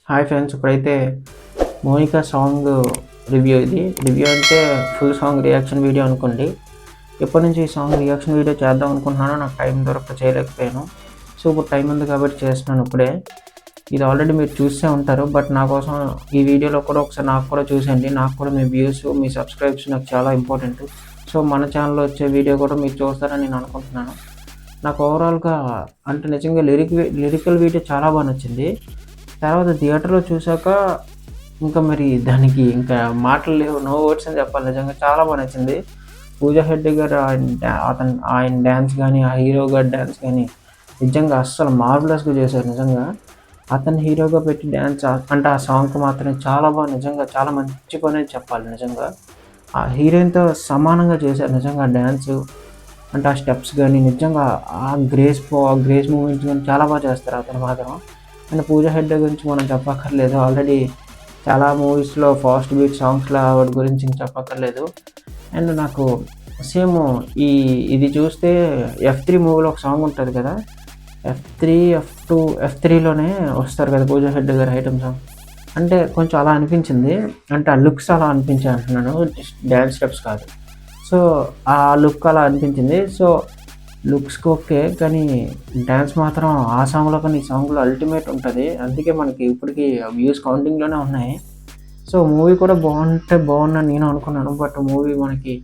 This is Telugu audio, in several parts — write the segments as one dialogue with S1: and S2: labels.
S1: హాయ్ ఫ్రెండ్స్, ఇప్పుడైతే మోనికా సాంగ్ రివ్యూ. ఇది రివ్యూ అంటే ఫుల్ సాంగ్ రియాక్షన్ వీడియో అనుకోండి. ఎప్పటి నుంచి ఈ సాంగ్ రియాక్షన్ వీడియో చేద్దాం అనుకుంటున్నానో నాకు టైం దొరక్క చేయలేకపోయాను. సో ఇప్పుడు టైం ఉంది కాబట్టి చేస్తున్నాను ఇప్పుడే. ఇది ఆల్రెడీ మీరు చూసే ఉంటారు, బట్ నా కోసం ఈ వీడియోలో కూడా ఒకసారి నాకు కూడా చూసేయండి. నాకు కూడా మీ వ్యూస్, మీ సబ్స్క్రైబ్స్ నాకు చాలా ఇంపార్టెంట్. సో మన ఛానల్లో వచ్చే వీడియో కూడా మీరు చూస్తారని నేను అనుకుంటున్నాను. నాకు ఓవరాల్గా అంటే నిజంగా లిరికల్ వీడియో చాలా బాగా నచ్చింది. తర్వాత థియేటర్‌లో చూసాక ఇంకా మరి దానికి ఇంకా మాటలు లేవు. నో వర్డ్స్ అని చెప్పాలి. నిజంగా చాలా బా నచ్చింది. పూజా హెగ్డే గారు ఆయన డ్యాన్స్ గానీ, ఆ హీరో గారి డ్యాన్స్ గానీ నిజంగా అస్సలు మార్వెలస్‌గా చేశారు నిజంగా. అతన్ని హీరోగా పెట్టి డ్యాన్స్ అంటే ఆ సాంగ్‌కి మాత్రం చాలా నిజంగా చాలా మంచి పనే చెప్పాలి నిజంగా. ఆ హీరోయిన్‌తో సమానంగా చేశారు నిజంగా డాన్సు. అంటే ఆ స్టెప్స్ గానీ నిజంగా ఆ గ్రేస్ మూవ్‌మెంట్స్ గానీ చాలా బా చేస్తారు అతను మాత్రం. అండ్ పూజా హెగ్డే గురించి మనం చెప్పక్కర్లేదు. ఆల్రెడీ చాలా మూవీస్‌లో ఫాస్ట్ బీట్ సాంగ్స్‌లో ఆవిడ గురించి ఇంక చెప్పక్కర్లేదు. అండ్ నాకు సేమ్ ఇది చూస్తే 'ఎఫ్3' మూవీలో ఒక సాంగ్ ఉంటది కదా! 'ఎఫ్3', 'ఎఫ్2', 'ఎఫ్3'లోనే వస్తారు కదా పూజా హెగ్డే గారి ఐటెమ్ సాంగ్. అంటే కొంచెం అలా అనిపించింది. అంటే ఆ లుక్స్ అలా అనిపించాయి అంటున్నాను. డాన్స్ స్టెప్స్ కాదు. సో ఆ లుక్ అలా అనిపించింది. సో లుక్స్‌కి ఓకే. కానీ డాన్స్ మాత్రం ఆ సాంగ్‌లో కన్నా ఈ సాంగ్‌లో అల్టిమేట్ ఉంటది. అందుకే మనకి ఇప్పటికి వ్యూస్ కౌంటింగ్‌లోనే ఉన్నాయి. సో మూవీ కూడా బావుంటే బావుండని నేను అనుకున్నాను. బట్ మూవీ మనకి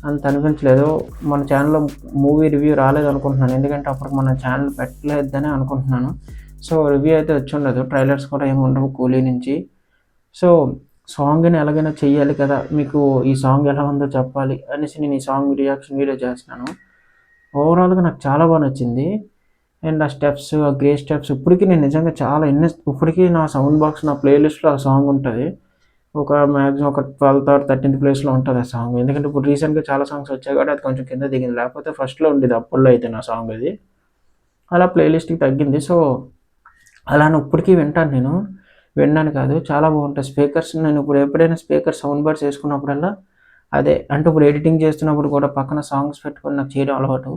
S1: అంత అనిపించలేదు. మన ఛానెల్‌లో మూవీ రివ్యూ రాలేదనుకుంటున్నాను. ఎందుకంటే అప్పటికి మన ఛానెల్ పెట్టలేదనే అనుకుంటున్నాను. సో రివ్యూ అయితే వచ్చుండదు. ట్రైలర్స్ కూడా ఏమి ఉండవు 'కూలీ' నుంచి. సో సాంగ్‌ని ఎలాగైనా చెయ్యాలి కదా! మీకు ఈ సాంగ్ ఎలా ఉందో చెప్పాలి అనేసి నేను ఈ సాంగ్ రియాక్షన్ వీడియో చేస్తున్నాను. ఓవరాల్‌గా నాకు చాలా బా నచ్చింది. అండ్ ఆ స్టెప్స్, ఆ గ్రేస్ స్టెప్స్ ఇప్పటికి నేను నిజంగా చాలా ఇప్పటికి నా సౌండ్ బాక్స్, నా ప్లే లిస్ట్‌లో ఆ సాంగ్ ఉంటది. మాక్సిమం ఒక 12థ్, 13థ్ ప్లేస్‌లో ఉంటది ఆ సాంగ్. ఎందుకంటే ఇప్పుడు రీసెంట్‌గా చాలా సాంగ్స్ వచ్చాయి కాబట్టి అది కొంచెం కింద దిగింది. లేకపోతే ఫస్ట్‌లో ఉండేది అప్పట్లో అయితే నా సాంగ్ అది. అలా ప్లే లిస్ట్‌కి తగ్గింది. సో అలానే ఇప్పటికి వింటాను నేను. విననని కాదు. చాలా బావుంటాయి. నేను ఇప్పుడు ఎప్పుడైనా స్పీకర్ సౌండ్ బార్స్ ఏసుకున్నప్పుడల్లా అదే. అంటే ఇప్పుడు ఎడిటింగ్ చేస్తున్నప్పుడు కూడా పక్కన సాంగ్స్ పెట్టుకొని నాకు చేయడం అలవాటు.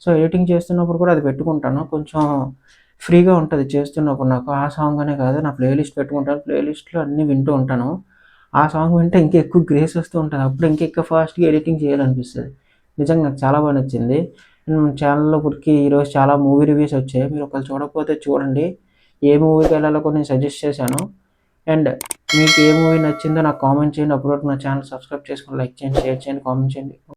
S1: సో ఎడిటింగ్ చేస్తున్నప్పుడు కూడా అది పెట్టుకుంటాను. కొంచెం ఫ్రీగా ఉంటది చేస్తున్నప్పుడు నాకు. ఆ సాంగ్ అనే కాదు, నా ప్లే లిస్ట్ పెట్టుకుంటాను. ప్లే లిస్ట్‌లో అన్నీ వింటూ ఉంటాను. ఆ సాంగ్ వింటే ఇంకా ఎక్కువ గ్రేస్ వస్తూ ఉంటది. అప్పుడు ఇంకా ఎక్కువ ఫాస్ట్‌గా ఎడిటింగ్ చేయాలనిపిస్తది. నిజంగా నాకు చాలా బా నచ్చింది. ఛానెల్‌లో ఇప్పటికి ఈరోజు చాలా మూవీ రివ్యూస్ వచ్చాయి. మీరు ఒకవేళ చూడకపోతే చూడండి. ఏ మూవీకెళ్ళాలో కూడా నేను సజెస్ట్ చేశాను. అండ్ మీకు ఏ మూవీ నచ్చిందో నాకు కామెంట్ చేయండి. అప్పటివరకు నా ఛానల్ సబ్స్క్రైబ్ చేసుకొని లైక్ చేయండి, షేర్ చేయండి, కామెంట్ చేయండి.